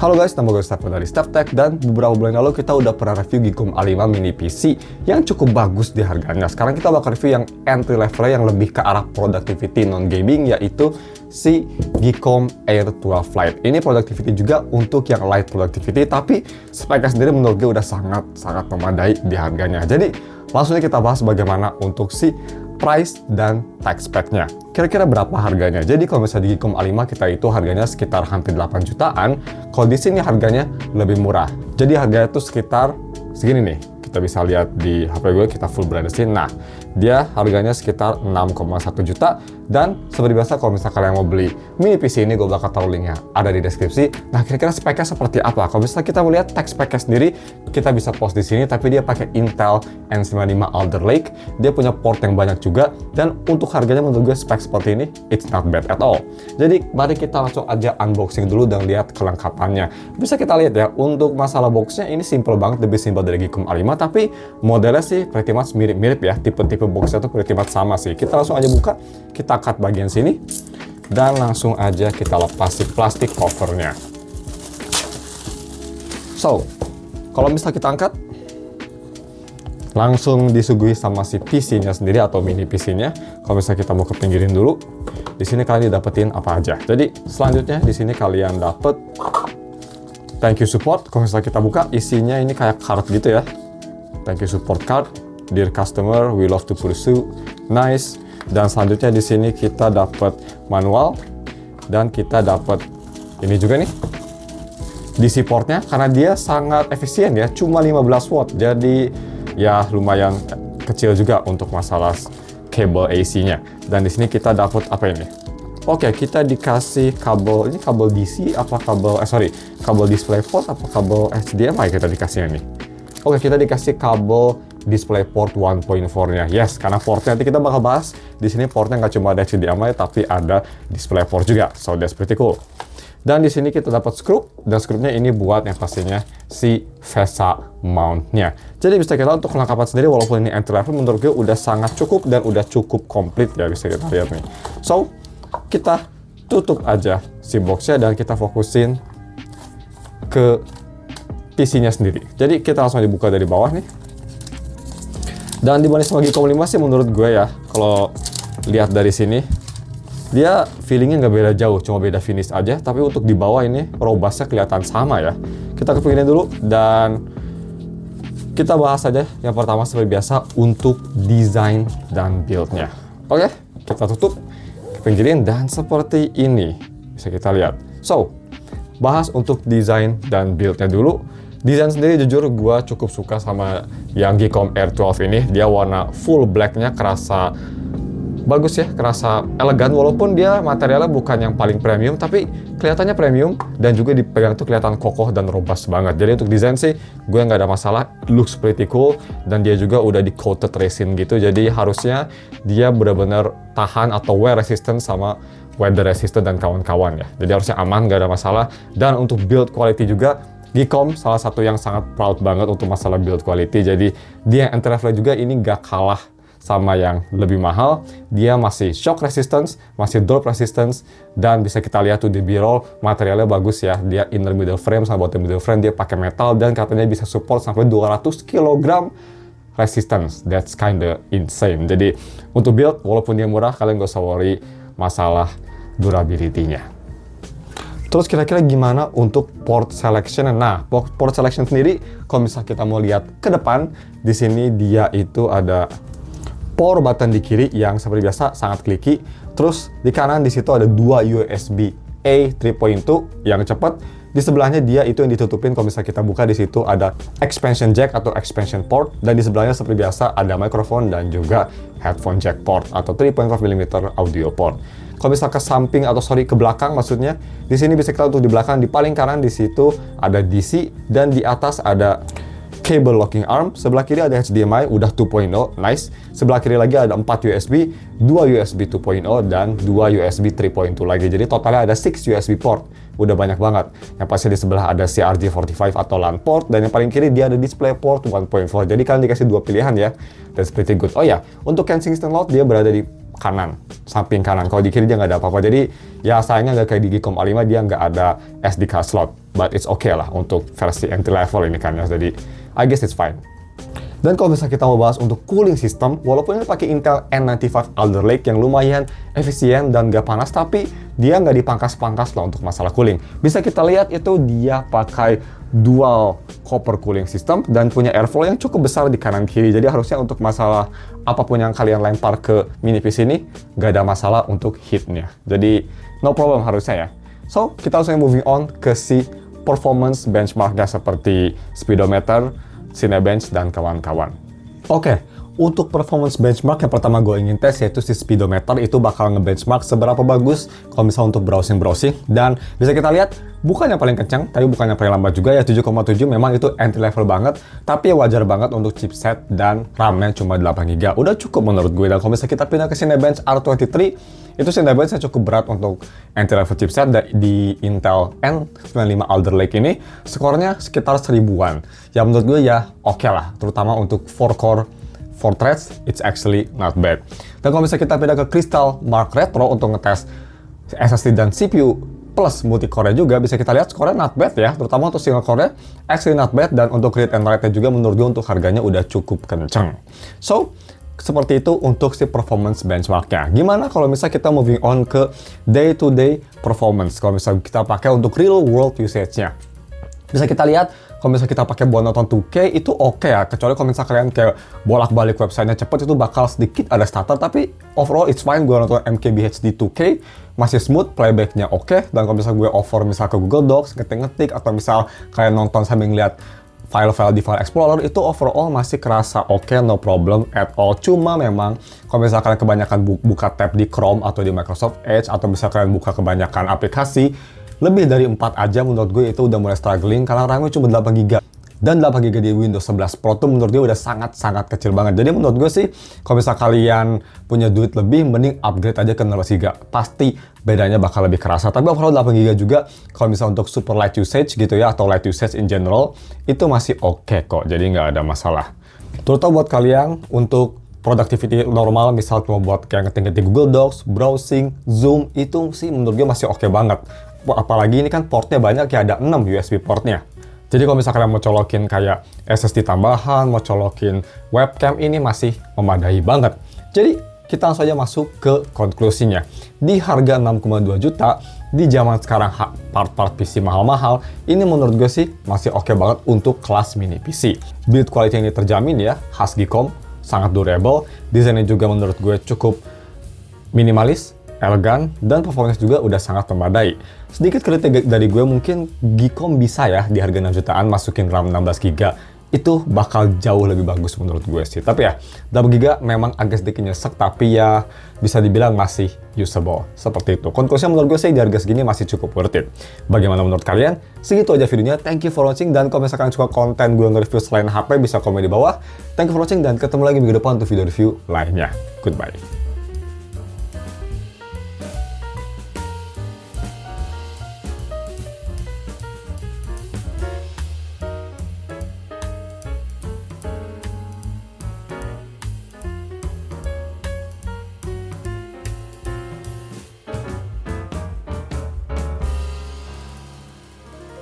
Halo guys, nama gue Stefan dari StefTech, dan beberapa bulan lalu kita udah pernah review Geekom A5 mini PC yang cukup bagus di harganya. Sekarang kita bakal review yang entry level yang lebih ke arah productivity non-gaming, yaitu si Geekom Air 12 Lite. Ini productivity juga untuk yang light productivity, tapi speknya sendiri menurut gue udah sangat memadai di harganya. Jadi langsung kita bahas bagaimana untuk si price dan tech spec-nya. Kira-kira berapa harganya? Jadi kalau misalnya di Geekom A5 kita itu harganya sekitar hampir 8 jutaan. Kalau di sini harganya lebih murah. Jadi harganya itu sekitar segini nih. Kita bisa lihat di HP gue, kita full brandesin. Nah, dia harganya sekitar 6,1 juta. Dan seperti biasa kalau misalnya kalian mau beli mini PC ini, gue bakal taruh linknya ada di deskripsi. Nah, kira-kira speknya seperti apa? Kalau misalnya kita melihat tech speknya sendiri, kita bisa post di sini, tapi dia pakai Intel N95 Alder Lake. Dia punya port yang banyak juga, dan untuk harganya menurut gue spek seperti ini, it's not bad at all. Jadi, mari kita langsung aja unboxing dulu dan lihat kelengkapannya. Bisa kita lihat ya, untuk masalah boxnya ini simple banget, lebih simple dari Geekom A5, tapi modelnya sih pretty much mirip-mirip ya. Tipe-tipe boxnya tuh pretty much sama sih. Kita langsung aja buka, kita cut bagian sini, dan langsung aja kita lepas si plastik covernya. So, kalau misalnya kita angkat, langsung disuguhi sama si PC-nya sendiri atau mini PC-nya. Kalau misalnya kita mau ke pinggirin dulu, di sini kalian dapetin apa aja. Jadi selanjutnya di sini kalian dapet thank you support. Kalau misalnya kita buka, isinya ini kayak card gitu ya. Thank you support card, dear customer, we love to pursue, nice. Dan selanjutnya di sini kita dapat manual, dan kita dapat ini juga nih DC portnya, karena dia sangat efisien ya, cuma 15 watt. Jadi ya lumayan kecil juga untuk masalah kabel AC-nya. Dan di sini kita dapat apa ini? Oke, kita dikasih kabel, ini kabel DC apa kabel kabel DisplayPort apa kabel HDMI kita dikasihnya nih. Oke, kita dikasih kabel DisplayPort 1.4-nya. Yes, karena portnya nanti kita bakal bahas. Di sini portnya nggak cuma ada HDMI, tapi ada DisplayPort juga. So that's pretty cool. Dan di sini kita dapat skrup, dan skrupnya ini buat yang pastinya si VESA mount-nya. Jadi bisa kita untuk kelengkapan sendiri, walaupun ini entry level, menurut gue udah sangat cukup dan udah cukup komplit ya, bisa kita lihat nih. So, kita tutup aja si box-nya dan kita fokusin ke PC-nya sendiri. Jadi kita langsung dibuka dari bawah nih. Dan dibanding sama Geekom 5 sih menurut gue ya, kalau lihat dari sini, dia feelingnya nggak beda jauh, cuma beda finish aja. Tapi untuk di bawah ini, robustnya kelihatan sama ya. Kita kepinggirin dulu, dan kita bahas aja yang pertama seperti biasa untuk desain dan build-nya. Oke, kita tutup, kepinggirin, dan seperti ini bisa kita lihat. So, bahas untuk desain dan build-nya dulu. Desain sendiri jujur gue cukup suka sama yang Geekom Air 12 ini. Dia warna full black-nya kerasa bagus ya, kerasa elegan, walaupun dia materialnya bukan yang paling premium, tapi kelihatannya premium, dan juga dipegang tuh kelihatan kokoh dan robust banget. Jadi untuk desain sih gue nggak ada masalah, looks pretty cool, dan dia juga udah di coated resin gitu, jadi harusnya dia benar-benar tahan atau wear resistant sama weather resistant dan kawan-kawan ya. Jadi harusnya aman, nggak ada masalah. Dan untuk build quality juga, Geekom salah satu yang sangat proud banget untuk masalah build quality. Jadi dia yang entry level juga ini nggak kalah sama yang lebih mahal. Dia masih shock resistance, masih drop resistance, dan bisa kita lihat tuh di B-roll materialnya bagus ya. Dia inner middle frame sama bottom middle frame dia pakai metal, dan katanya bisa support sampai 200 kg resistance. That's kinda insane. Jadi untuk build, walaupun dia murah, kalian gak usah worry masalah durability-nya. Terus kira-kira gimana untuk port selection? Nah, port selection sendiri, kalau misalnya kita mau lihat ke depan, di sini dia itu ada power button di kiri yang seperti biasa sangat clicky. Terus di kanan di situ ada dua USB A 3.2 yang cepat. Di sebelahnya dia itu yang ditutupin, kalau misalnya kita buka di situ ada expansion jack atau expansion port, dan di sebelahnya seperti biasa ada microphone dan juga headphone jack port atau 3.5 mm audio port. Kalau misalnya ke samping atau ke belakang maksudnya, di sini bisa kita untuk di belakang, di paling kanan di situ ada DC, dan di atas ada cable locking arm. Sebelah kiri ada HDMI udah 2.0, nice. Sebelah kiri lagi ada 4 USB, 2 USB 2.0 dan 2 USB 3.2 lagi. Jadi totalnya ada 6 USB port. Udah banyak banget. Yang pasti di sebelah ada CRJ45 atau LAN port, dan yang paling kiri dia ada DisplayPort 1.4. Jadi kalian dikasih dua pilihan ya. That's pretty good. Oh ya, untuk Kensington Loud dia berada di kanan, samping kanan. Kalau di kiri dia nggak ada apa-apa. Jadi ya sayangnya nggak kayak di Geekom A5 dia nggak ada SD card slot. But it's okay lah untuk versi entry level ini kan ya. Jadi I guess it's fine. Dan kalau misalnya kita mau bahas untuk cooling system, walaupun ini pakai Intel N95 Alder Lake yang lumayan efisien dan nggak panas, tapi dia nggak dipangkas-pangkas lah untuk masalah cooling. Bisa kita lihat itu dia pakai dual copper cooling system dan punya airflow yang cukup besar di kanan kiri. Jadi harusnya untuk masalah apapun yang kalian lempar ke mini PC ini, nggak ada masalah untuk heatnya. Jadi no problem harusnya ya. So, kita langsung moving on ke si performance benchmarknya seperti speedometer, Cinebench, dan kawan-kawan. Oke, untuk performance benchmark yang pertama gue ingin tes yaitu si speedometer. Itu bakal nge-benchmark seberapa bagus kalau misalnya untuk browsing-browsing. Dan bisa kita lihat, bukan yang paling kencang, tapi bukan yang paling lambat juga ya, 7,7 memang itu entry level banget. Tapi wajar banget untuk chipset dan RAM-nya cuma 8GB. Udah cukup menurut gue. Dan kalau misalnya kita pindah ke Cinebench R23, itu Cinebench cukup berat untuk entry level chipset di Intel N95 Alder Lake ini. Skornya sekitar 1000-an. Ya menurut gue ya oke lah, terutama untuk 4-core 4 threads, it's actually not bad. Dan kalau misalnya kita pindah ke Crystal Mark Retro untuk ngetes SSD dan CPU plus multi-core juga, bisa kita lihat skornya not bad ya, terutama untuk single core-nya actually not bad, dan untuk read and write-nya juga menurut gue untuk harganya udah cukup kenceng. So, seperti itu untuk si performance benchmark-nya. Gimana kalau misalnya kita moving on ke day-to-day performance, kalau misalnya kita pakai untuk real world usage-nya. Bisa kita lihat, kalau misalnya kita pakai buat nonton 2K itu oke ya, kecuali kalau misalnya kalian kayak bolak-balik websitenya cepet, itu bakal sedikit ada stutter, tapi overall it's fine. Gue nonton MKBHD 2K masih smooth, playbacknya oke. Dan kalau misalnya gue over misal ke Google Docs, ngetik-ngetik, atau misal kalian nonton sambil ngeliat file-file di File Explorer, itu overall masih kerasa oke, no problem at all. Cuma memang kalau misalnya kalian kebanyakan buka tab di Chrome atau di Microsoft Edge, atau misalnya kalian buka kebanyakan aplikasi lebih dari 4 aja, menurut gue itu udah mulai struggling karena RAM-nya cuma 8GB. Dan 8GB di Windows 11 Pro tuh menurut gue udah sangat-sangat kecil banget. Jadi menurut gue sih, kalau misalnya kalian punya duit lebih, mending upgrade aja ke 16GB. Pasti bedanya bakal lebih kerasa. Tapi overall 8GB juga, kalau misalnya untuk super light usage gitu ya, atau light usage in general, itu masih oke kok. Jadi nggak ada masalah. Terutama buat kalian untuk productivity normal, misal cuma buat kayak ngetik-ngetik Google Docs, browsing, Zoom, itu sih menurut gue masih oke banget. Apalagi ini kan portnya banyak ya, ada 6 USB portnya. Jadi kalau misalnya kalian mau colokin kayak SSD tambahan, mau colokin webcam, ini masih memadai banget. Jadi kita langsung aja masuk ke konklusinya. Di harga 6,2 juta, di zaman sekarang part-part PC mahal-mahal, ini menurut gue sih masih oke banget untuk kelas mini PC. Build quality ini terjamin ya, khas Geekom, sangat durable. Desainnya juga menurut gue cukup minimalis, elegan, dan performance juga udah sangat memadai. Sedikit kritik dari gue, mungkin Geekom bisa ya di harga 6 jutaan masukin RAM 16GB. Itu bakal jauh lebih bagus menurut gue sih. Tapi ya, 8GB memang agak sedikit nyesek, tapi ya bisa dibilang masih usable. Seperti itu. Konklusinya menurut gue sih di harga segini masih cukup worth it. Bagaimana menurut kalian? Segitu aja videonya. Thank you for watching. Dan kalau misalkan suka konten gue nge-review selain HP, bisa komen di bawah. Thank you for watching dan ketemu lagi minggu depan untuk video review lainnya. Goodbye.